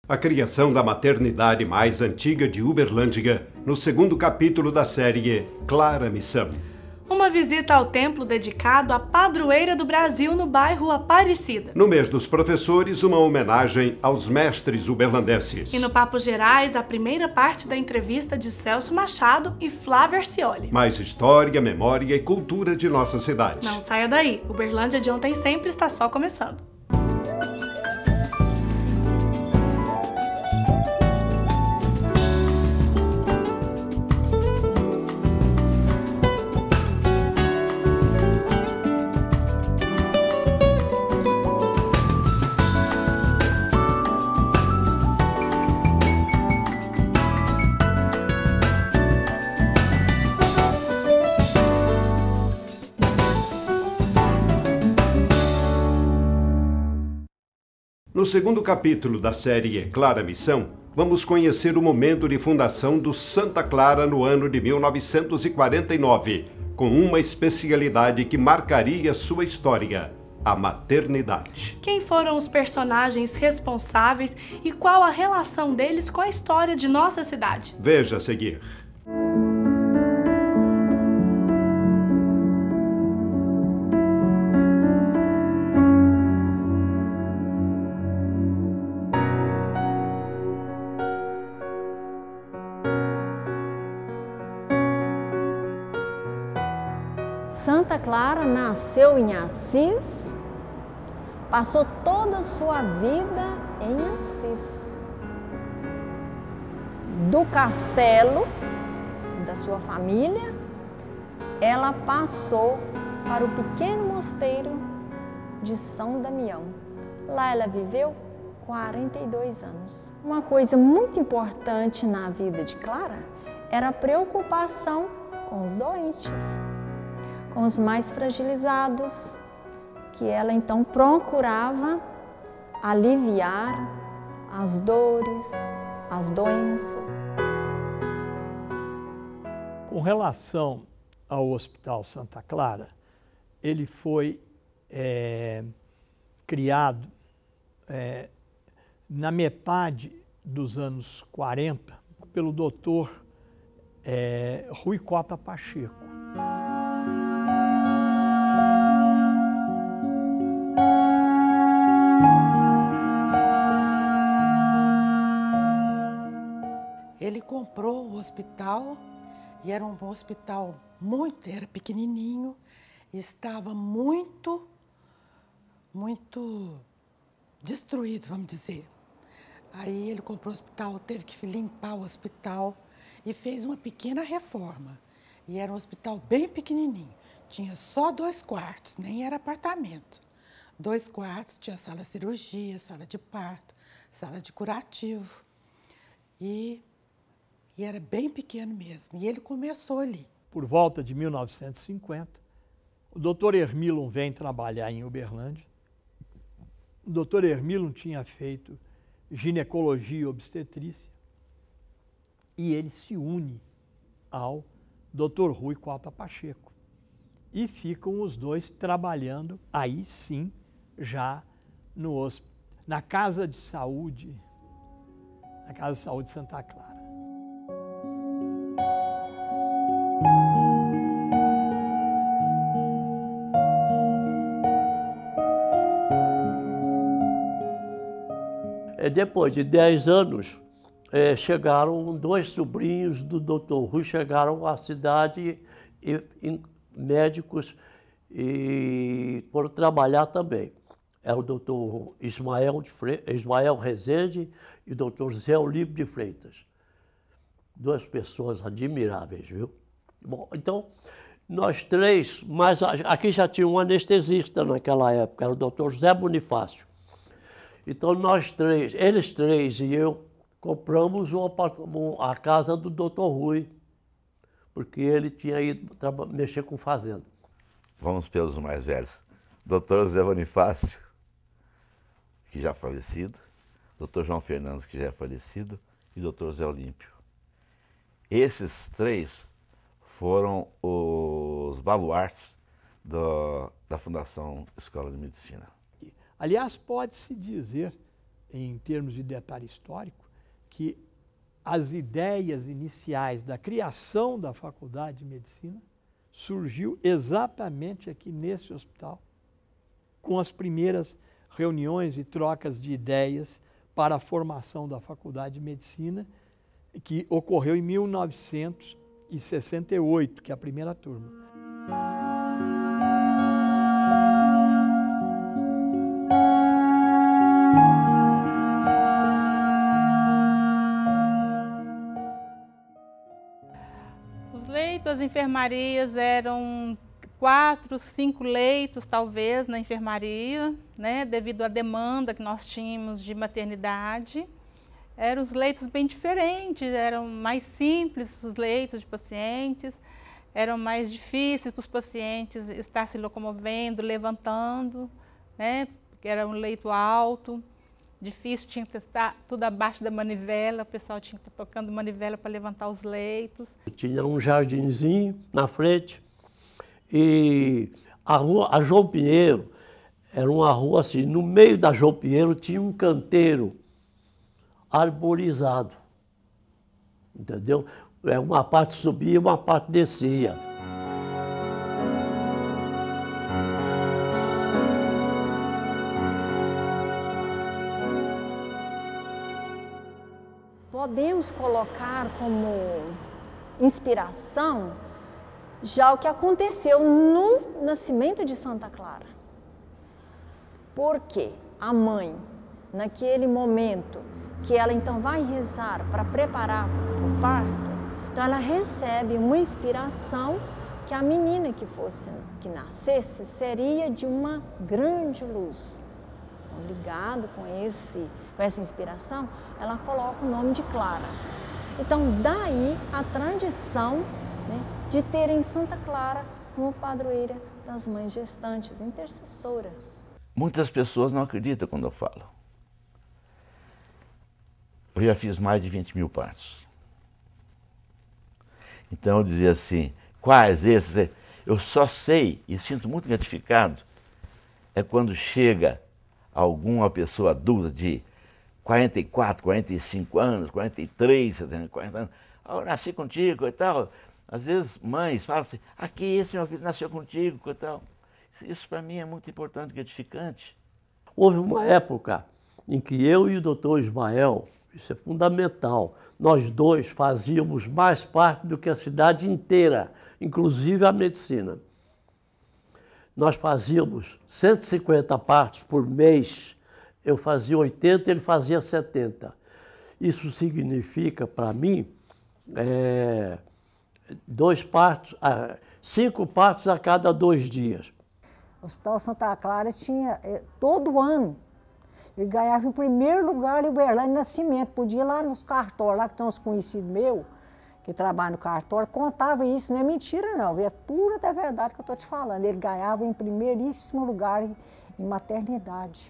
A criação da maternidade mais antiga de Uberlândia, no segundo capítulo da série Clara Missão. Uma visita ao templo dedicado à padroeira do Brasil no bairro Aparecida. No mês dos professores, uma homenagem aos mestres uberlandenses. E no Papos Gerais, a primeira parte da entrevista de Celso Machado e Flávia Arcioli. Mais história, memória e cultura de nossa cidade. Não saia daí, Uberlândia de ontem sempre está só começando. No segundo capítulo da série Clara Missão, vamos conhecer o momento de fundação do Santa Clara no ano de 1949, com uma especialidade que marcaria sua história, a maternidade. Quem foram os personagens responsáveis e qual a relação deles com a história de nossa cidade? Veja a seguir. Santa Clara nasceu em Assis, passou toda a sua vida em Assis. Do castelo da sua família, ela passou para o pequeno mosteiro de São Damião. Lá ela viveu 42 anos. Uma coisa muito importante na vida de Clara era a preocupação com os doentes, com os mais fragilizados, que ela então procurava aliviar as dores, as doenças. Com relação ao Hospital Santa Clara, ele foi criado na metade dos anos 40 pelo doutor Rui Cota Pacheco. Ele comprou o hospital e era um hospital era pequenininho, estava muito destruído, vamos dizer. Aí ele comprou o hospital, teve que limpar o hospital e fez uma pequena reforma. E era um hospital bem pequenininho, tinha só 2 quartos, nem era apartamento. 2 quartos, tinha sala de cirurgia, sala de parto, sala de curativo. E era bem pequeno mesmo. E ele começou ali. Por volta de 1950, o doutor Hermilon vem trabalhar em Uberlândia. O doutor Hermilon tinha feito ginecologia e obstetrícia. E ele se une ao doutor Rui Cota Pacheco. E ficam os dois trabalhando, aí sim, já na Casa de Saúde, Santa Clara. Depois de 10 anos, chegaram 2 sobrinhos do Dr. Rui, chegaram à cidade, médicos, e foram trabalhar também. Era o Dr. Ismael Rezende e o Dr. Zé Olívio de Freitas. 2 pessoas admiráveis, viu? Bom, então, nós 3, mas aqui já tinha um anestesista naquela época, era o Dr. José Bonifácio. Então, nós 3, eles 3 e eu, compramos a casa do Dr. Rui, porque ele tinha ido mexer com fazenda. Vamos pelos mais velhos. Dr. José Bonifácio, que já falecido, Dr. João Fernandes, que já é falecido, e Dr. Zé Olímpio. Esses 3 foram os baluartes da Fundação Escola de Medicina. Aliás, pode-se dizer em termos de detalhe histórico, que as ideias iniciais da criação da Faculdade de Medicina surgiu exatamente aqui nesse hospital, com as primeiras reuniões e trocas de ideias para a formação da Faculdade de Medicina, que ocorreu em 1968, que é a primeira turma. Os leitos, as enfermarias eram 4, 5 leitos, talvez, na enfermaria, né, devido à demanda que nós tínhamos de maternidade. Eram os leitos bem diferentes, eram mais simples os leitos de pacientes, eram mais difíceis para os pacientes estar se locomovendo, levantando, né, porque era um leito alto, difícil, tinha que estar tudo abaixo da manivela, o pessoal tinha que estar tocando manivela para levantar os leitos. Tinha um jardinzinho na frente e a João Pinheiro era uma rua assim, no meio da João Pinheiro tinha um canteiro arborizado, entendeu? Uma parte subia e uma parte descia. Podemos colocar como inspiração já o que aconteceu no nascimento de Santa Clara. Porque a mãe, naquele momento, que ela então vai rezar para preparar para o parto, então ela recebe uma inspiração que a menina que nascesse seria de uma grande luz. Então, ligado com essa inspiração, ela coloca o nome de Clara. Então daí a tradição, né, de terem Santa Clara como padroeira das mães gestantes, intercessora. Muitas pessoas não acreditam quando eu falo. Eu já fiz mais de 20 mil partos. Então eu dizia assim, quais esses? Eu só sei e sinto muito gratificado é quando chega alguma pessoa adulta de 44, 45 anos, 43, 40 anos, eu nasci contigo e tal. Às vezes mães falam assim, aqui esse meu filho nasceu contigo e tal. Isso para mim é muito importante e gratificante. Houve uma época em que eu e o doutor Ismael, isso é fundamental, nós dois fazíamos mais parte do que a cidade inteira, inclusive a medicina. Nós fazíamos 150 partos por mês, eu fazia 80, ele fazia 70. Isso significa, para mim, 5 partos a cada 2 dias. O Hospital Santa Clara tinha, todo ano, ele ganhava em primeiro lugar em Uberlândia em nascimento. Podia ir lá nos cartórios, lá que tem uns conhecidos meus, que trabalham no cartório, contava isso, não é mentira não, é pura da verdade que eu estou te falando. Ele ganhava em primeiríssimo lugar em maternidade.